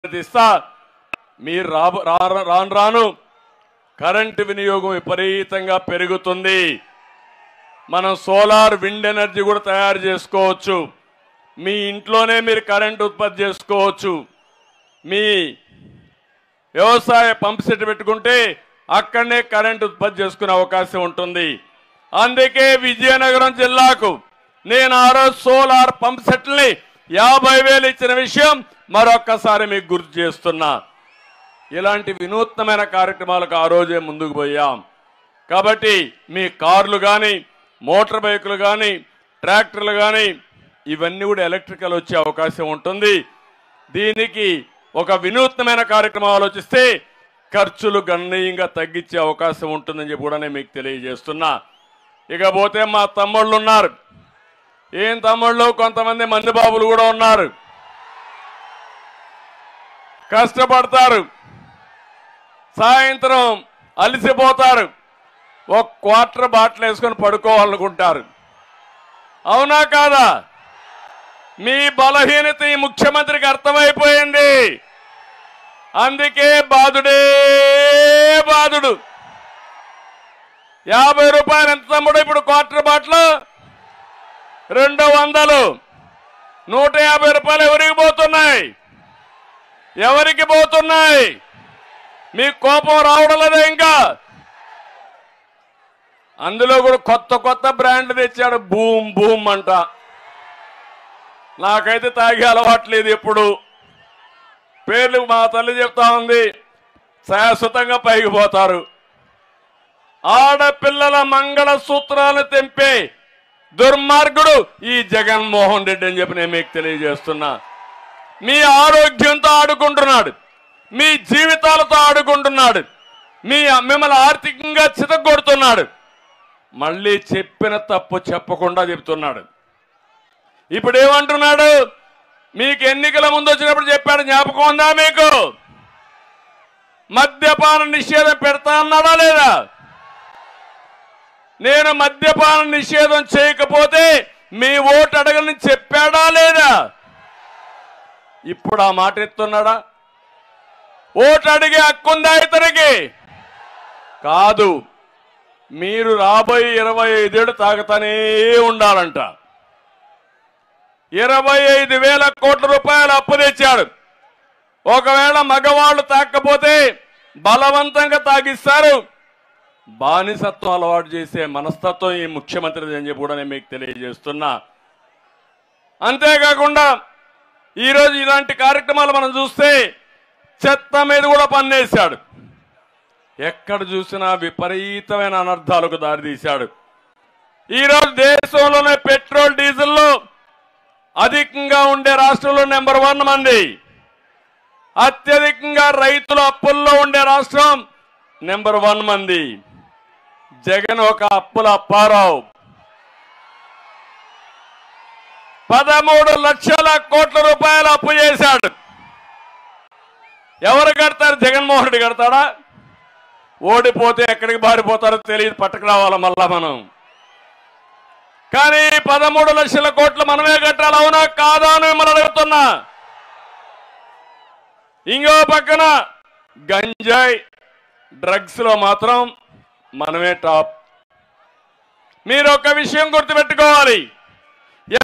ఇస్తా. మీరు రాను రాను కరెంటు వినియోగం విపరీతంగా పెరుగుతుంది. మనం సోలార్ విండ్ ఎనర్జీ కూడా తయారు చేసుకోవచ్చు. మీ ఇంట్లోనే మీరు కరెంటు ఉత్పత్తి చేసుకోవచ్చు. మీ వ్యవసాయ పంప్ సెట్ పెట్టుకుంటే అక్కడనే కరెంటు ఉత్పత్తి చేసుకునే అవకాశం ఉంటుంది. అందుకే విజయనగరం జిల్లాకు నేను ఆ రోజు సోలార్ పంప్ సెట్లని 50,000 ఇచ్చిన విషయం మరొక్కసారి మీకు గుర్తు చేస్తున్నా. ఇలాంటి వినూత్నమైన కార్యక్రమాలకు ఆ రోజే ముందుకు పోయాం. కాబట్టి మీ కార్లు కానీ, మోటార్ బైకులు కానీ, ట్రాక్టర్లు కానీ ఇవన్నీ కూడా ఎలక్ట్రికల్ వచ్చే అవకాశం ఉంటుంది. దీనికి ఒక వినూత్నమైన కార్యక్రమం ఆలోచిస్తే ఖర్చులు గణనీయంగా తగ్గించే అవకాశం ఉంటుందని చెప్పి కూడా నేను మీకు తెలియజేస్తున్నా. ఇకపోతే మా తమ్ముళ్ళు ఉన్నారు. ఏం తమ్ముళ్ళు, కొంతమంది మందిబాబులు కూడా ఉన్నారు. కష్టపడతారు, సాయంత్రం అలసిపోతారు, ఒక క్వార్టర్ బాటిల్ వేసుకొని పడుకోవాలనుకుంటారు. అవునా కాదా? మీ బలహీనత ఈ ముఖ్యమంత్రికి అర్థమైపోయింది. అందుకే బాధుడే బాధుడు. 50 రూపాయలు ఎంత తమ్ముడు? ఇప్పుడు క్వార్టర్ బాటిల్ 200. 150 రూపాయలు ఎవరికి పోతున్నాయి? ఎవరికి పోతున్నాయి? మీకు కోపం రావడం లేదా? ఇంకా అందులో కూడా కొత్త కొత్త బ్రాండ్ తెచ్చాడు. బూమ్ బూమ్ అంట. నాకైతే తాగే అలవాట్లేదు. ఎప్పుడు పేర్లు మా తల్లి చెప్తా ఉంది, శాశ్వతంగా పైకి పోతారు. ఆడపిల్లల మంగళ సూత్రాలు తెంపే దుర్మార్గుడు ఈ జగన్మోహన్ రెడ్డి అని చెప్పి నేను మీకు తెలియజేస్తున్నా. మీ ఆరోగ్యంతో ఆడుకుంటున్నాడు, మీ జీవితాలతో ఆడుకుంటున్నాడు, మిమ్మల్ని ఆర్థికంగా చితగొడుతున్నాడు. మళ్ళీ చెప్పిన తప్పు చెప్పకుండా చెప్తున్నాడు. ఇప్పుడు ఏమంటున్నాడు? మీకు ఎన్నికల ముందు వచ్చినప్పుడు చెప్పాడు, జ్ఞాపకం ఉందా మీకు? మద్యపాన నిషేధం పెడతా అన్నాడా లేదా? నేను మద్యపాన నిషేధం చేయకపోతే మీ ఓటు అడగని చెప్పాడా లేదా? ఇప్పుడు ఆ మాట ఎత్తున్నాడా? ఓటు అడిగే హక్కుందా ఇతనికి? కాదు. మీరు రాబోయే 25 ఏళ్ళు తాగుతానే ఉండాలంట. 25,000 కోట్ల రూపాయలు అప్పు తెచ్చాడు. ఒకవేళ మగవాళ్ళు తాకపోతే బలవంతంగా తాగిస్తారు. బానిసత్వం అలవాటు చేసే మనస్తత్వం ఈ ముఖ్యమంత్రి అని చెప్పి కూడా నేను మీకు తెలియజేస్తున్నా. అంతేకాకుండా ఈరోజు ఇలాంటి కార్యక్రమాలు మనం చూస్తే చెత్త మీద కూడా పన్నేశాడు. ఎక్కడ చూసినా విపరీతమైన అనర్థాలకు దారితీశాడు. ఈరోజు దేశంలోనే పెట్రోల్ డీజిల్లో అధికంగా ఉండే రాష్ట్రంలో నెంబర్ 1 మంది, అత్యధికంగా రైతుల అప్పుల్లో ఉండే రాష్ట్రం నెంబర్ 1 మంది. జగన్ ఒక అప్పుల అప్పారావు. 13 లక్షల కోట్ల రూపాయలు అప్పు చేశాడు. ఎవరు కడతారు? జగన్మోహన్ రెడ్డి కడతాడా? ఓడిపోతే ఎక్కడికి బారిపోతారో తెలియదు, పట్టుకు రావాల మళ్ళా మనం. కానీ 13 లక్షల కోట్లు మనమే కట్టాలి. అవునా కాదా అని మిమ్మల్ని అడుగుతున్నా. ఇంకో పక్కన గంజాయి డ్రగ్స్ లో మాత్రం మనమే టాప్. మీరు ఒక విషయం గుర్తుపెట్టుకోవాలి.